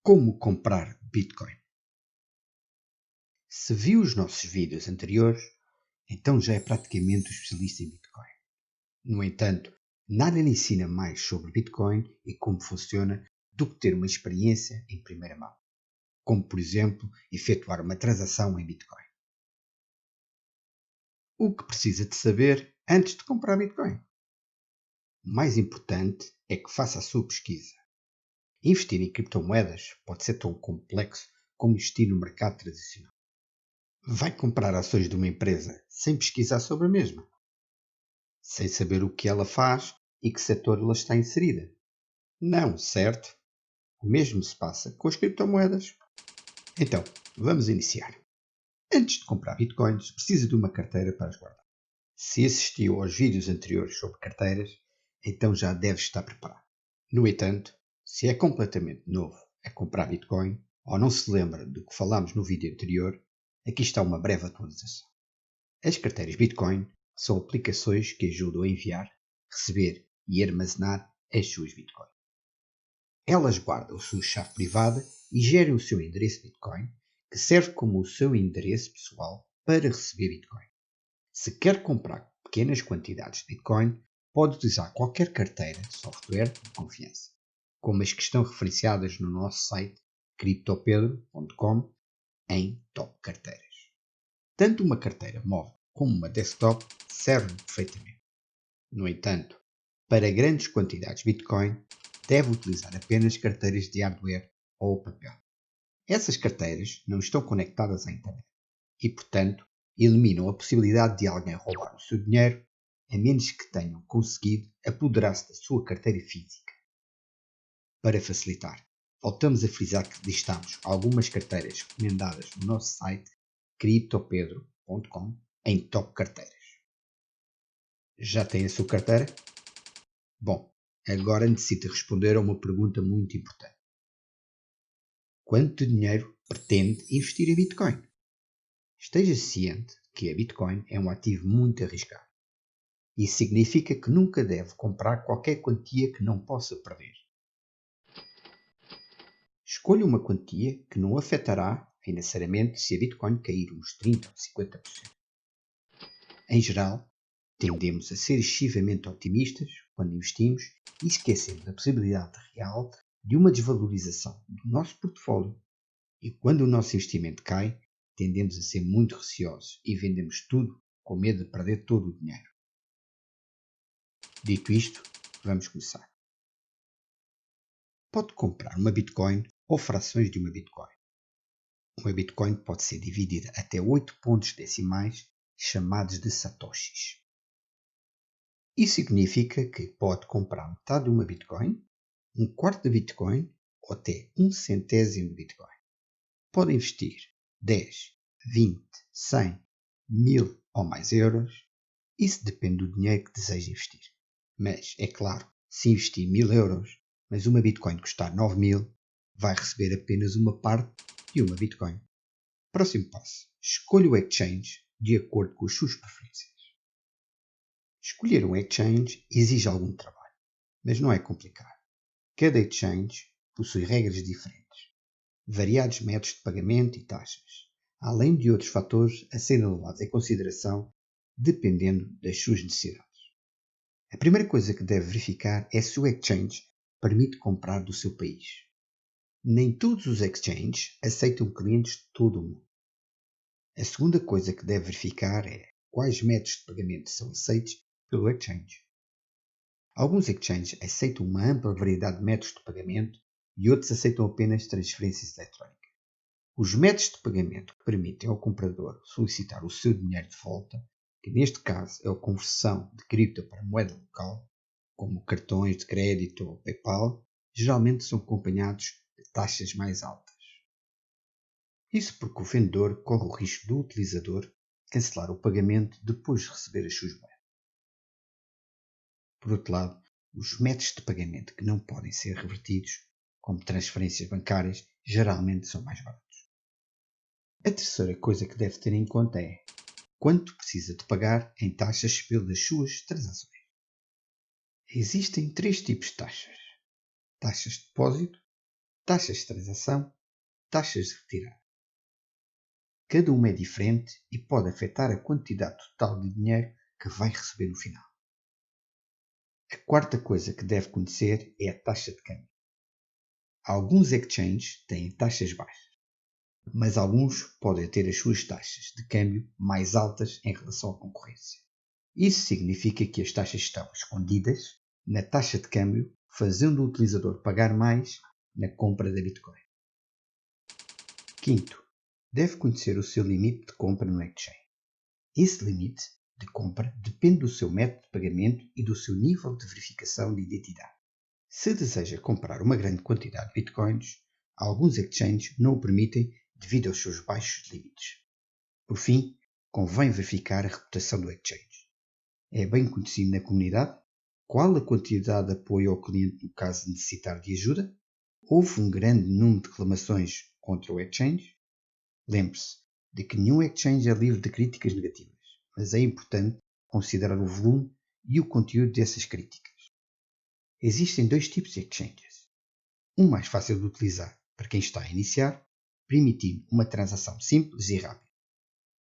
Como comprar Bitcoin? Se viu os nossos vídeos anteriores, então já é praticamente um especialista em Bitcoin. No entanto, nada lhe ensina mais sobre Bitcoin e como funciona do que ter uma experiência em primeira mão, como por exemplo efetuar uma transação em Bitcoin. O que precisa de saber antes de comprar Bitcoin? O mais importante é que faça a sua pesquisa. Investir em criptomoedas pode ser tão complexo como investir no mercado tradicional. Vai comprar ações de uma empresa sem pesquisar sobre a mesma, sem saber o que ela faz e que setor ela está inserida. Não, certo? O mesmo se passa com as criptomoedas. Então, vamos iniciar. Antes de comprar bitcoins, precisa de uma carteira para as guardar. Se assistiu aos vídeos anteriores sobre carteiras, então já deve estar preparado. No entanto, se é completamente novo a comprar bitcoin ou não se lembra do que falámos no vídeo anterior, aqui está uma breve atualização. As carteiras Bitcoin são aplicações que ajudam a enviar, receber e armazenar as suas Bitcoin. Elas guardam a sua chave privada e gerem o seu endereço Bitcoin, que serve como o seu endereço pessoal para receber Bitcoin. Se quer comprar pequenas quantidades de Bitcoin, pode utilizar qualquer carteira software de confiança, como as que estão referenciadas no nosso site criptopedro.com em top carteiras. Tanto uma carteira móvel como uma desktop servem perfeitamente. No entanto, para grandes quantidades de Bitcoin, deve utilizar apenas carteiras de hardware ou papel. Essas carteiras não estão conectadas à internet e, portanto, eliminam a possibilidade de alguém roubar o seu dinheiro, a menos que tenham conseguido apoderar-se da sua carteira física. Para facilitar, voltamos a frisar que listamos algumas carteiras recomendadas no nosso site criptopedro.com em top carteiras. Já tem a sua carteira? Bom, agora necessita responder a uma pergunta muito importante. Quanto dinheiro pretende investir em Bitcoin? Esteja ciente que a Bitcoin é um ativo muito arriscado. Isso significa que nunca deve comprar qualquer quantia que não possa perder. Escolha uma quantia que não afetará financeiramente se a Bitcoin cair uns 30 ou 50%. Em geral, tendemos a ser excessivamente otimistas quando investimos e esquecemos a possibilidade real de uma desvalorização do nosso portfólio. E quando o nosso investimento cai, tendemos a ser muito receosos e vendemos tudo com medo de perder todo o dinheiro. Dito isto, vamos começar. Pode comprar uma Bitcoin ou frações de uma Bitcoin. Uma Bitcoin pode ser dividida até 8 pontos decimais, chamados de satoshis. Isso significa que pode comprar metade de uma Bitcoin, um quarto de Bitcoin ou até um centésimo de Bitcoin. Pode investir 10, 20, 100, 1000 ou mais euros. Isso depende do dinheiro que deseja investir. Mas, é claro, se investir 1000 euros, mas uma Bitcoin custar 9000, vai receber apenas uma parte de uma Bitcoin. Próximo passo. Escolha o exchange de acordo com as suas preferências. Escolher um exchange exige algum trabalho, mas não é complicado. Cada exchange possui regras diferentes, variados métodos de pagamento e taxas, além de outros fatores a serem levados em consideração dependendo das suas necessidades. A primeira coisa que deve verificar é se o exchange permite comprar do seu país. Nem todos os exchanges aceitam clientes de todo o mundo. A segunda coisa que deve verificar é quais métodos de pagamento são aceitos pelo exchange. Alguns exchanges aceitam uma ampla variedade de métodos de pagamento e outros aceitam apenas transferências eletrónicas. Os métodos de pagamento que permitem ao comprador solicitar o seu dinheiro de volta, que neste caso é a conversão de cripto para moeda local, como cartões de crédito ou PayPal, geralmente são acompanhados de taxas mais altas. Isso porque o vendedor corre o risco do utilizador cancelar o pagamento depois de receber as suas moedas. Por outro lado, os métodos de pagamento que não podem ser revertidos, como transferências bancárias, geralmente são mais baratos. A terceira coisa que deve ter em conta é quanto precisa de pagar em taxas pelas suas transações. Existem 3 tipos de taxas: taxas de depósito, taxas de transação, taxas de retirada. Cada uma é diferente e pode afetar a quantidade total de dinheiro que vai receber no final. A quarta coisa que deve conhecer é a taxa de câmbio. Alguns exchanges têm taxas baixas, mas alguns podem ter as suas taxas de câmbio mais altas em relação à concorrência. Isso significa que as taxas estão escondidas na taxa de câmbio, fazendo o utilizador pagar mais na compra da Bitcoin. Quinto, deve conhecer o seu limite de compra no exchange. Esse limite de compra depende do seu método de pagamento e do seu nível de verificação de identidade. Se deseja comprar uma grande quantidade de Bitcoins, alguns exchanges não o permitem devido aos seus baixos limites. Por fim, convém verificar a reputação do exchange. É bem conhecido na comunidade? Qual a quantidade de apoio ao cliente no caso de necessitar de ajuda? Houve um grande número de reclamações contra o exchange? Lembre-se de que nenhum exchange é livre de críticas negativas, mas é importante considerar o volume e o conteúdo dessas críticas. Existem dois tipos de exchanges. Um mais fácil de utilizar para quem está a iniciar, permitindo uma transação simples e rápida.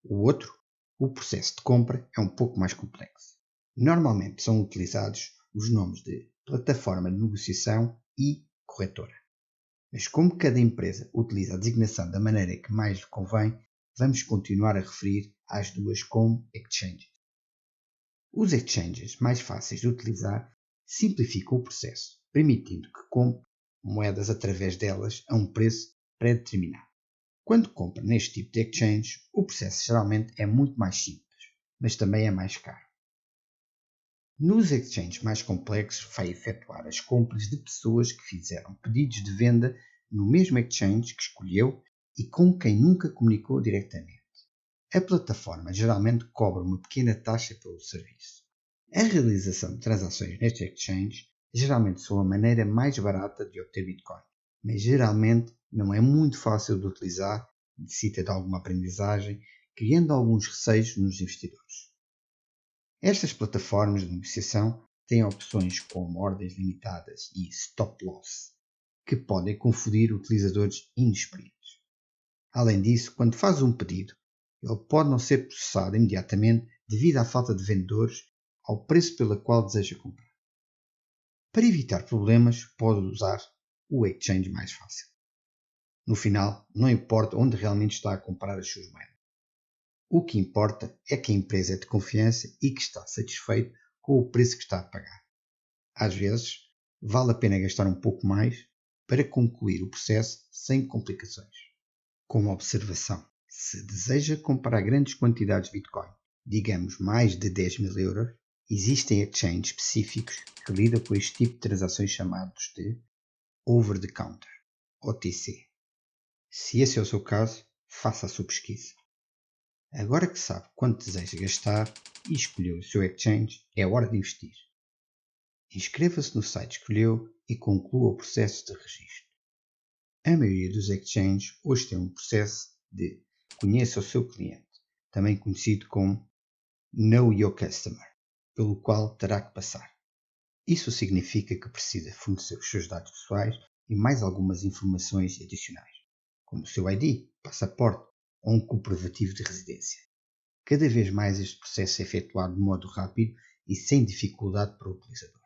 O outro, o processo de compra, é um pouco mais complexo. Normalmente são utilizados os nomes de plataforma de negociação e corretora. Mas como cada empresa utiliza a designação da maneira que mais lhe convém, vamos continuar a referir às duas como exchanges. Os exchanges mais fáceis de utilizar simplificam o processo, permitindo que compre moedas através delas a um preço pré-determinado. Quando compra neste tipo de exchange, o processo geralmente é muito mais simples, mas também é mais caro. Nos exchanges mais complexos, vai efetuar as compras de pessoas que fizeram pedidos de venda no mesmo exchange que escolheu e com quem nunca comunicou diretamente. A plataforma geralmente cobra uma pequena taxa pelo serviço. A realização de transações nestes exchanges geralmente são a maneira mais barata de obter Bitcoin, mas geralmente não é muito fácil de utilizar, necessita de alguma aprendizagem, criando alguns receios nos investidores. Estas plataformas de negociação têm opções como ordens limitadas e stop loss, que podem confundir utilizadores inexperientes. Além disso, quando faz um pedido, ele pode não ser processado imediatamente devido à falta de vendedores ao preço pelo qual deseja comprar. Para evitar problemas, pode usar o exchange mais fácil. No final, não importa onde realmente está a comprar as suas moedas. O que importa é que a empresa é de confiança e que está satisfeito com o preço que está a pagar. Às vezes, vale a pena gastar um pouco mais para concluir o processo sem complicações. Como observação, se deseja comprar grandes quantidades de Bitcoin, digamos mais de 10 mil euros, existem exchanges específicos que lidam com este tipo de transações chamados de over-the-counter, OTC. Se esse é o seu caso, faça a sua pesquisa. Agora que sabe quanto deseja gastar e escolheu o seu exchange, é hora de investir. Inscreva-se no site que escolheu e conclua o processo de registro. A maioria dos exchanges hoje tem um processo de conheça o seu cliente, também conhecido como Know Your Customer, pelo qual terá que passar. Isso significa que precisa fornecer os seus dados pessoais e mais algumas informações adicionais, como o seu ID, passaporte ou um comprovativo de residência. Cada vez mais este processo é efetuado de modo rápido e sem dificuldade para o utilizador.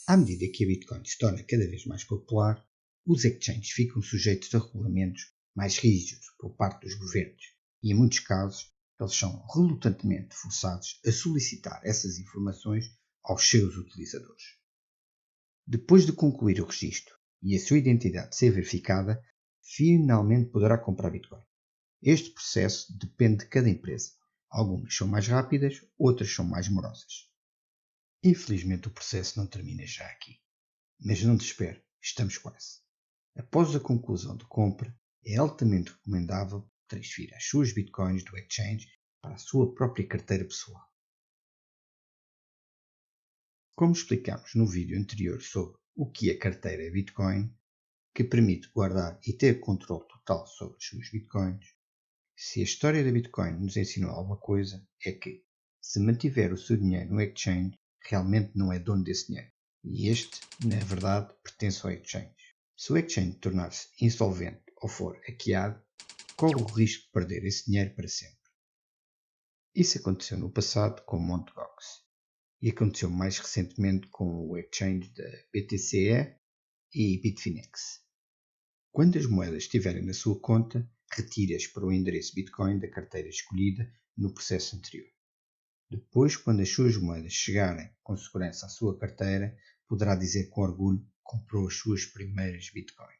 À medida que a Bitcoin se torna cada vez mais popular, os exchanges ficam sujeitos a regulamentos mais rígidos por parte dos governos e, em muitos casos, eles são relutantemente forçados a solicitar essas informações aos seus utilizadores. Depois de concluir o registro e a sua identidade ser verificada, finalmente poderá comprar Bitcoin. Este processo depende de cada empresa. Algumas são mais rápidas, outras são mais demorosas. Infelizmente o processo não termina já aqui. Mas não desespere, estamos quase. Após a conclusão da compra, é altamente recomendável transferir as suas Bitcoins do exchange para a sua própria carteira pessoal. Como explicamos no vídeo anterior sobre o que é carteira Bitcoin, que permite guardar e ter controle total sobre as suas Bitcoins, se a história da Bitcoin nos ensinou alguma coisa, é que, se mantiver o seu dinheiro no exchange, realmente não é dono desse dinheiro. E este, na verdade, pertence ao exchange. Se o exchange tornar-se insolvente ou for hackeado, corre o risco de perder esse dinheiro para sempre. Isso aconteceu no passado com Mt. Gox e aconteceu mais recentemente com o exchange da BTC e Bitfinex. Quando as moedas estiverem na sua conta, retire-as para o endereço Bitcoin da carteira escolhida no processo anterior. Depois, quando as suas moedas chegarem com segurança à sua carteira, poderá dizer com orgulho que comprou as suas primeiras Bitcoins.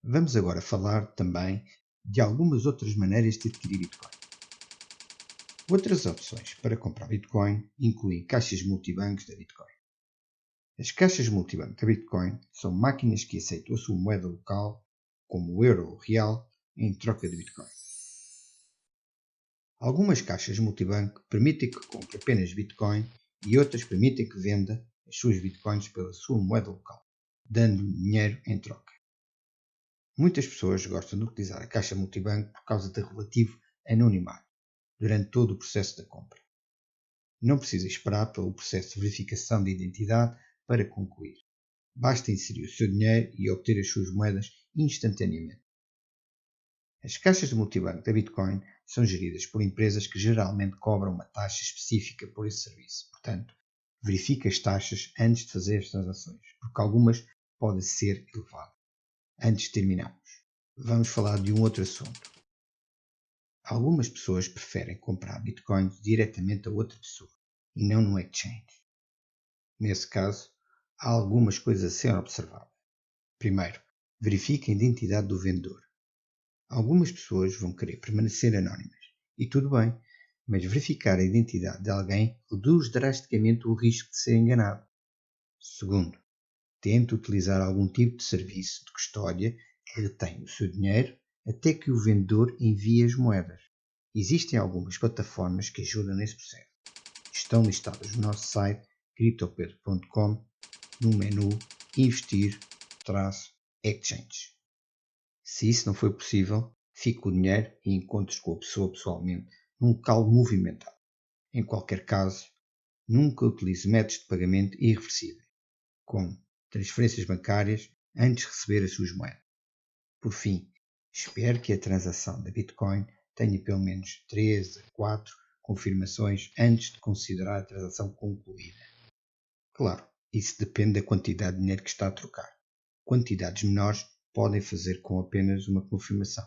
Vamos agora falar também de algumas outras maneiras de adquirir Bitcoin. Outras opções para comprar Bitcoin incluem caixas multibancos da Bitcoin. As caixas multibanco da Bitcoin são máquinas que aceitam a sua moeda local, como o euro ou real, em troca de Bitcoin. Algumas caixas multibanco permitem que compre apenas Bitcoin e outras permitem que venda as suas Bitcoins pela sua moeda local, dando-lhe dinheiro em troca. Muitas pessoas gostam de utilizar a caixa multibanco por causa do relativo anonimato durante todo o processo da compra. Não precisa esperar pelo processo de verificação de identidade para concluir. Basta inserir o seu dinheiro e obter as suas moedas instantaneamente. As caixas de multibanco da Bitcoin são geridas por empresas que geralmente cobram uma taxa específica por esse serviço. Portanto, verifique as taxas antes de fazer as transações, porque algumas podem ser elevadas. Antes de terminarmos, vamos falar de um outro assunto. Algumas pessoas preferem comprar Bitcoins diretamente a outra pessoa e não no exchange. Nesse caso, há algumas coisas a serem observadas. Primeiro, verifique a identidade do vendedor. Algumas pessoas vão querer permanecer anónimas, e tudo bem, mas verificar a identidade de alguém reduz drasticamente o risco de ser enganado. Segundo, tente utilizar algum tipo de serviço de custódia que retém o seu dinheiro até que o vendedor envie as moedas. Existem algumas plataformas que ajudam nesse processo. Estão listadas no nosso site criptopedro.com no menu Investir-Exchange. Se isso não foi possível, fique com o dinheiro e encontre-se com a pessoa pessoalmente num local movimentado. Em qualquer caso, nunca utilize métodos de pagamento irreversíveis, como transferências bancárias, antes de receber as suas moedas. Por fim, espere que a transação da Bitcoin tenha pelo menos 3 a 4 confirmações antes de considerar a transação concluída. Claro, isso depende da quantidade de dinheiro que está a trocar. Quantidades menores podem fazer com apenas uma confirmação.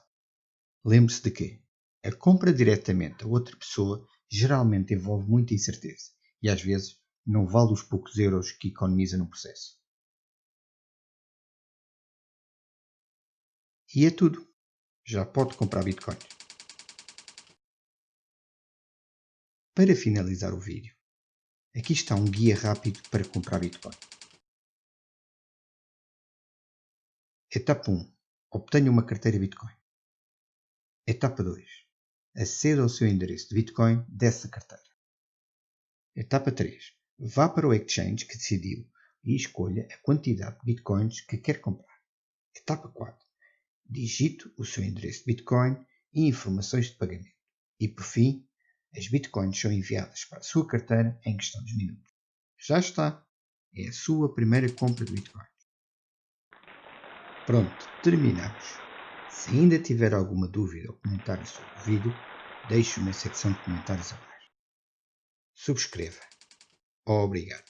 Lembre-se de que a compra diretamente a outra pessoa geralmente envolve muita incerteza e às vezes não vale os poucos euros que economiza no processo. E é tudo. Já pode comprar Bitcoin. Para finalizar o vídeo, aqui está um guia rápido para comprar Bitcoin. Etapa 1. Obtenha uma carteira Bitcoin. Etapa 2. Aceda ao seu endereço de Bitcoin dessa carteira. Etapa 3. Vá para o exchange que decidiu e escolha a quantidade de Bitcoins que quer comprar. Etapa 4. Digite o seu endereço de Bitcoin e informações de pagamento. E por fim, as Bitcoins são enviadas para a sua carteira em questão de minutos. Já está! É a sua primeira compra de Bitcoin. Pronto, terminamos. Se ainda tiver alguma dúvida ou comentário sobre o vídeo, deixe-o na secção de comentários abaixo. Subscreva. Obrigado.